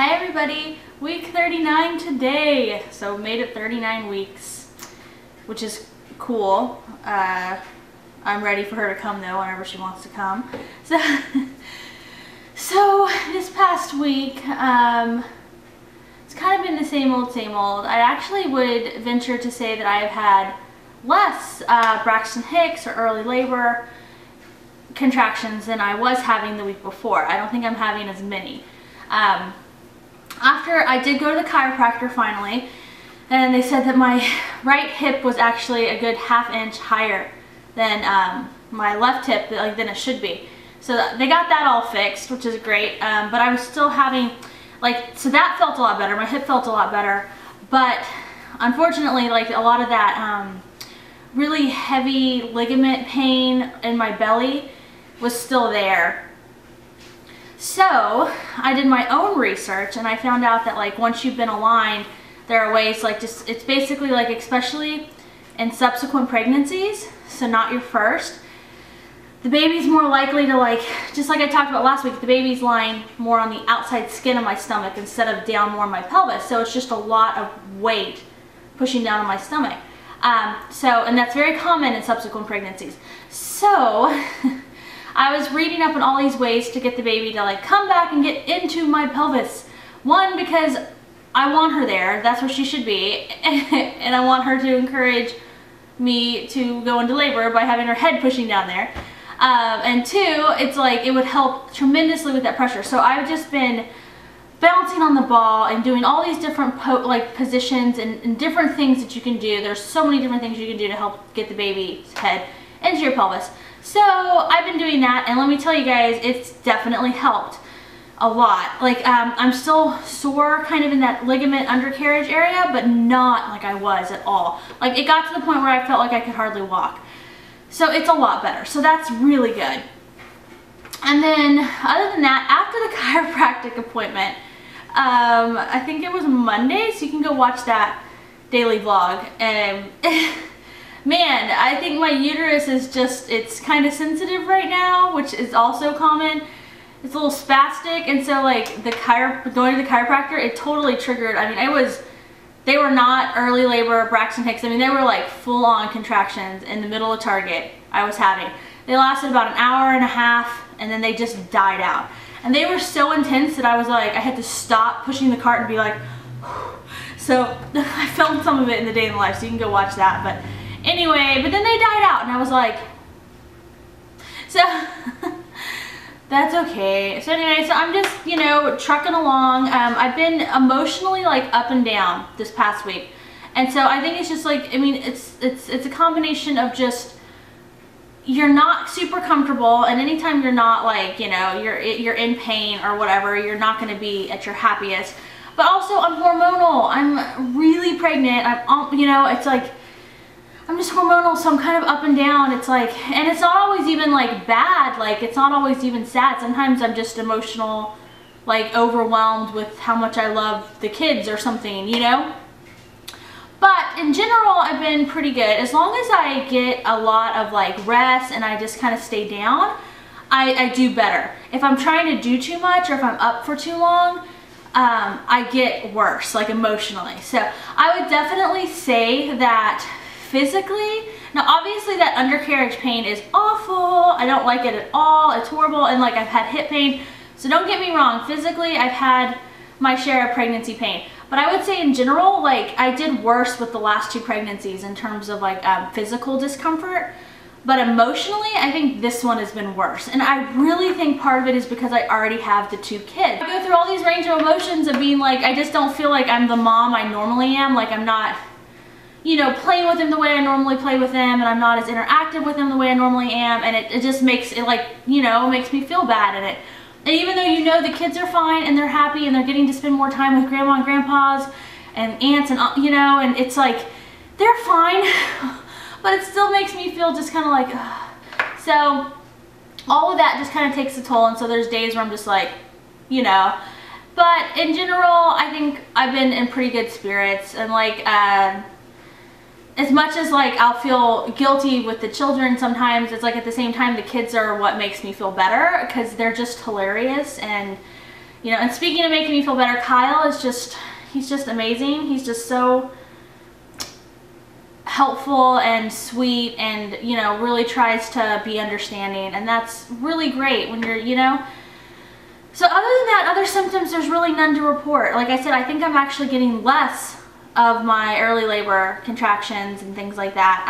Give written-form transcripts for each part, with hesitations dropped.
Hi everybody, week 39 today. So made it 39 weeks, which is cool. I'm ready for her to come though, whenever she wants to come. So this past week, it's kind of been the same old, same old. I actually would venture to say that I have had less Braxton Hicks or early labor contractions than I was having the week before. I don't think I'm having as many. After I did go to the chiropractor finally, and they said that my right hip was actually a good ½ inch higher than my left hip than it should be. So they got that all fixed, which is great, but I was still having, so that felt a lot better. My hip felt a lot better, but unfortunately, a lot of that really heavy ligament pain in my belly was still there. So I did my own research and I found out that once you've been aligned, there are ways it's basically especially in subsequent pregnancies, so not your first, the baby's more likely to just like I talked about last week, the baby's lying more on the outside skin of my stomach instead of down more on my pelvis. So it's just a lot of weight pushing down on my stomach. And that's very common in subsequent pregnancies. So I was reading up on all these ways to get the baby to come back and get into my pelvis. One, because I want her there, that's where she should be, and I want her to encourage me to go into labor by having her head pushing down there. And two, it's it would help tremendously with that pressure. So I've just been bouncing on the ball and doing all these different positions and different things that you can do. There's so many different things you can do to help get the baby's head into your pelvis. So I've been doing that, and let me tell you guys, it's definitely helped a lot. I'm still sore kind of in that ligament undercarriage area, but not like I was at all. It got to the point where I felt like I could hardly walk. So it's a lot better. So that's really good. And then other than that, after the chiropractic appointment, I think it was Monday, so you can go watch that daily vlog. Man, I think my uterus is it's kind of sensitive right now, which is also common. It's a little spastic, and so going to the chiropractor, it totally triggered. I mean, they were not early labor Braxton Hicks. I mean, they were full-on contractions in the middle of Target I was having. They lasted about an hour and a half, and then they just died out. And they were so intense that I was I had to stop pushing the cart and be like, whew. So I filmed some of it in the day in the life, so you can go watch that. But anyway, but then they died out, and I was so that's okay. So anyway, so I'm just, trucking along. I've been emotionally up and down this past week. And so I think it's just I mean, it's a combination of just, you're not super comfortable, and anytime you're not you're in pain or whatever, you're not going to be at your happiest. But also I'm hormonal. I'm really pregnant. It's I'm just hormonal, so I'm kind of up and down. It's and it's not always even bad, it's not always even sad. Sometimes I'm just emotional, overwhelmed with how much I love the kids or something, But in general, I've been pretty good. As long as I get a lot of rest and I just kind of stay down, I do better. If I'm trying to do too much or if I'm up for too long, I get worse, emotionally. So I would definitely say that physically, now obviously that undercarriage pain is awful. I don't like it at all. It's horrible, and I've had hip pain. So don't get me wrong, physically I've had my share of pregnancy pain. But I would say in general, I did worse with the last 2 pregnancies in terms of physical discomfort. But emotionally, I think this one has been worse. And I really think part of it is because I already have the 2 kids. I go through all these range of emotions of being I just don't feel like I'm the mom I normally am. I'm not, playing with him the way I normally play with him, and I'm not as interactive with him the way I normally am, and it just makes it makes me feel bad in it. And even though the kids are fine and they're happy and they're getting to spend more time with grandma and grandpas and aunts and and it's they're fine, but it still makes me feel just kind of ugh. So all of that just kind of takes a toll, and so there's days where I'm just But in general, I think I've been in pretty good spirits, and as much as I'll feel guilty with the children sometimes, it's at the same time the kids are what makes me feel better, because they're just hilarious, and You know, and speaking of making me feel better, Kyle is just, he's just amazing. He's just so helpful and sweet, and, you know, really tries to be understanding, and that's really great when you're, you know. So other than that, other symptoms, there's really none to report. Like I said, I think I'm actually getting less of my early labor contractions and things like that.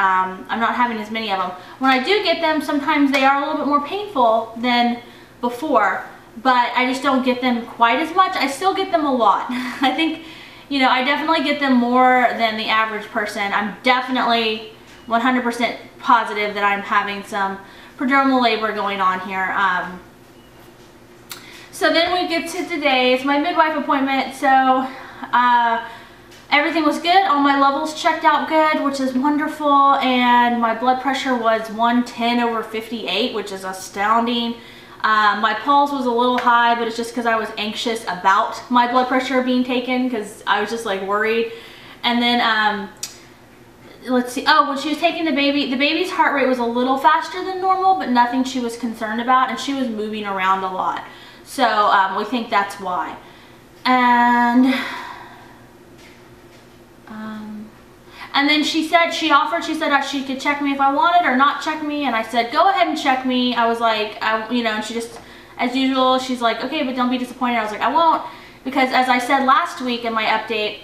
I'm not having as many of them. When I do get them, sometimes they are a little bit more painful than before, but I just don't get them quite as much. I still get them a lot. I think, you know, I definitely get them more than the average person. I'm definitely 100% positive that I'm having some prodromal labor going on here. So then we get to today. It's my midwife appointment. So everything was good. All my levels checked out good, which is wonderful. And my blood pressure was 110/58, which is astounding. My pulse was a little high, but it's just because I was anxious about my blood pressure being taken, because I was just like worried. And then let's see, oh, when she was taking the baby's heart rate was a little faster than normal, but nothing she was concerned about, and she was moving around a lot. So we think that's why. And then she said, she said she could check me if I wanted or not check me, and I said, go ahead and check me. I was like, you know, and she just, as usual, she's like, okay, but don't be disappointed. I was like, I won't, because as I said last week in my update,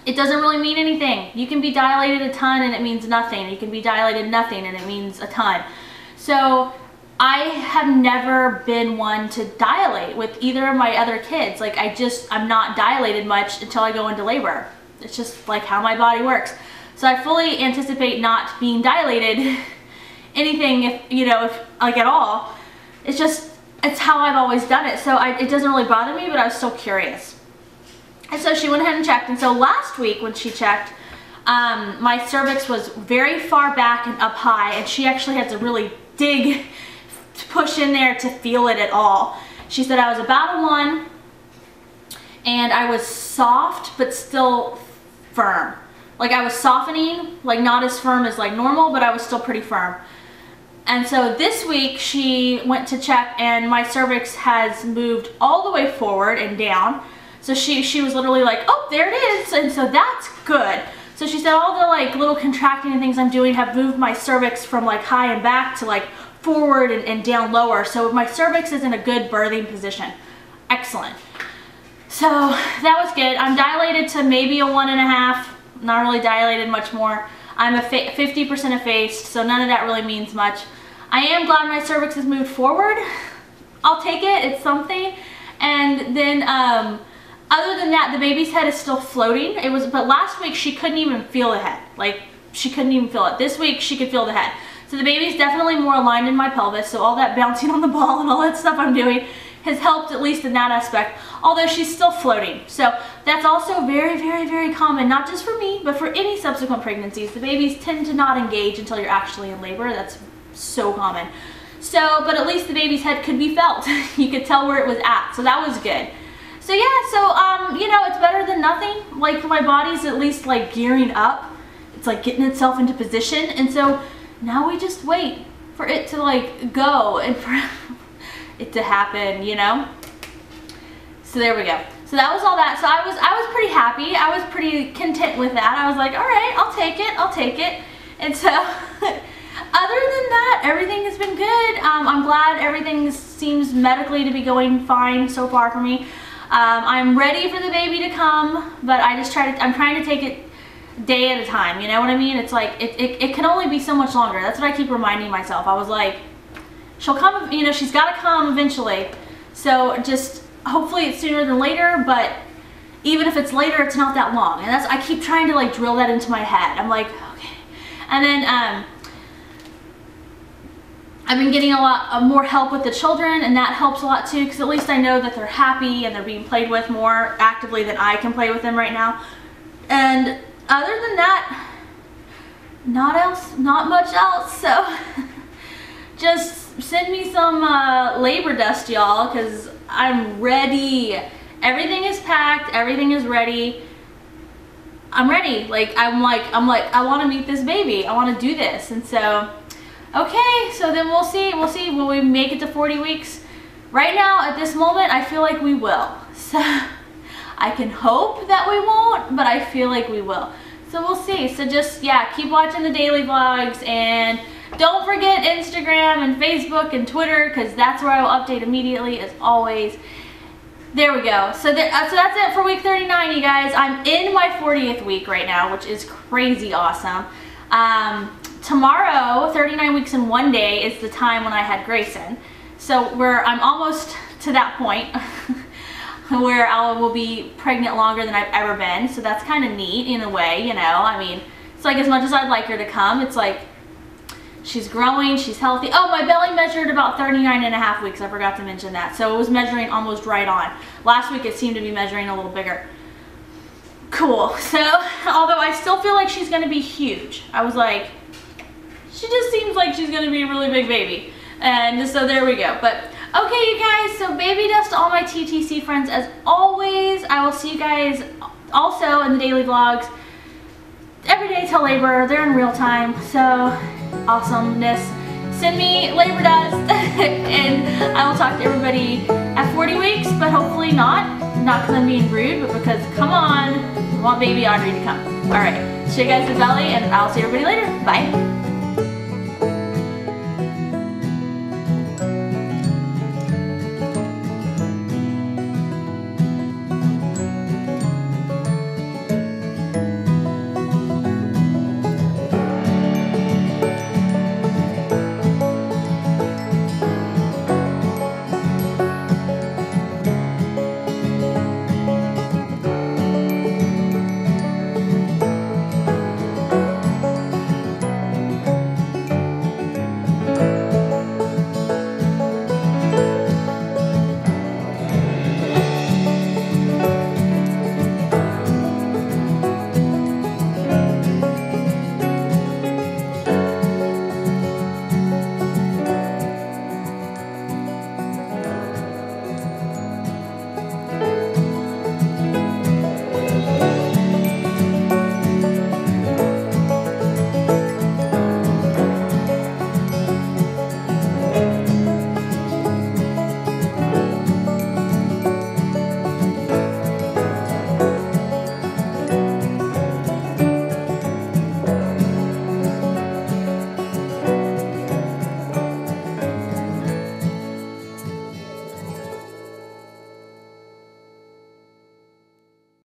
it doesn't really mean anything. You can be dilated a ton and it means nothing. You can be dilated nothing and it means a ton. So I have never been one to dilate with either of my other kids. Like, I'm not dilated much until I go into labor. It's just like how my body works. So I fully anticipate not being dilated anything, if, you know, if like at all. It's just, it's how I've always done it. So it doesn't really bother me, but I was still curious. And so she went ahead and checked. And so last week when she checked, my cervix was very far back and up high, and she actually had to really dig to push in there to feel it at all. She said I was about a 1, and I was soft but still firm. Like, I was softening, like not as firm as like normal, but I was still pretty firm. And so this week she went to check, and my cervix has moved all the way forward and down. So she was literally like, oh, there it is. And so that's good. So she said all the like little contracting and things I'm doing have moved my cervix from like high and back to like forward and down lower. So my cervix is in a good birthing position. Excellent. So that was good. I'm dilated to maybe a 1.5, not really dilated much more. I'm 50% effaced, so none of that really means much. I am glad my cervix has moved forward. I'll take it, it's something. And then other than that, the baby's head is still floating. But last week she couldn't even feel the head. Like, she couldn't even feel it. This week she could feel the head. So the baby's definitely more aligned in my pelvis, so all that bouncing on the ball and all that stuff I'm doing has helped, at least in that aspect, although she's still floating. So that's also very, very, very common, not just for me, but for any subsequent pregnancies. The babies tend to not engage until you're actually in labor. That's so common. So, but at least the baby's head could be felt. You could tell where it was at, so that was good. So yeah, so, you know, it's better than nothing. Like, my body's at least like gearing up. It's like getting itself into position, and so now we just wait for it to like go and for it to happen, you know? So there we go. So that was all that. So I was pretty happy. I was pretty content with that. I was like, all right, I'll take it. I'll take it. And so other than that, everything has been good. I'm glad everything seems medically to be going fine so far for me. I'm ready for the baby to come, but I'm trying to take it day at a time, you know what I mean? It's like, it can only be so much longer. That's what I keep reminding myself. I was like, she'll come, you know, she's got to come eventually. So just, hopefully it's sooner than later, but even if it's later, it's not that long. And I keep trying to like drill that into my head. I'm like, okay. And then, I've been getting a lot more help with the children, and that helps a lot too, because at least I know that they're happy and they're being played with more actively than I can play with them right now. And other than that, not much else. So just send me some labor dust, y'all, because I'm ready. Everything is packed, everything is ready. I'm ready. I'm like I want to meet this baby. I want to do this. And so okay, so then we'll see. Will we make it to 40 weeks? right now at this moment I feel like we will. So I can hope that we won't, but I feel like we will. So we'll see. So just, yeah, keep watching the daily vlogs, and don't forget Instagram and Facebook and Twitter, because that's where I will update immediately as always. There we go. So that's it for week 39, you guys. I'm in my 40th week right now, which is crazy awesome. Tomorrow, 39 weeks in 1 day, is the time when I had Grayson. So I'm almost to that point where I will be pregnant longer than I've ever been. So that's kind of neat in a way, you know. I mean, it's like as much as I'd like her to come, it's like she's growing, she's healthy. Oh, my belly measured about 39 and a half weeks. I forgot to mention that. So it was measuring almost right on. Last week it seemed to be measuring a little bigger. Cool. So, although I still feel like she's going to be huge. I was like, she just seems like she's going to be a really big baby. And so there we go. But okay, you guys, so baby dust to all my TTC friends as always. I will see you guys also in the daily vlogs every day till labor. They're in real time, so awesomeness. Send me labor dust and I will talk to everybody at 40 weeks, but hopefully not because I'm being rude, but because, come on, I want baby Audrey to come. All right, show you guys the belly, and I'll see everybody later. Bye.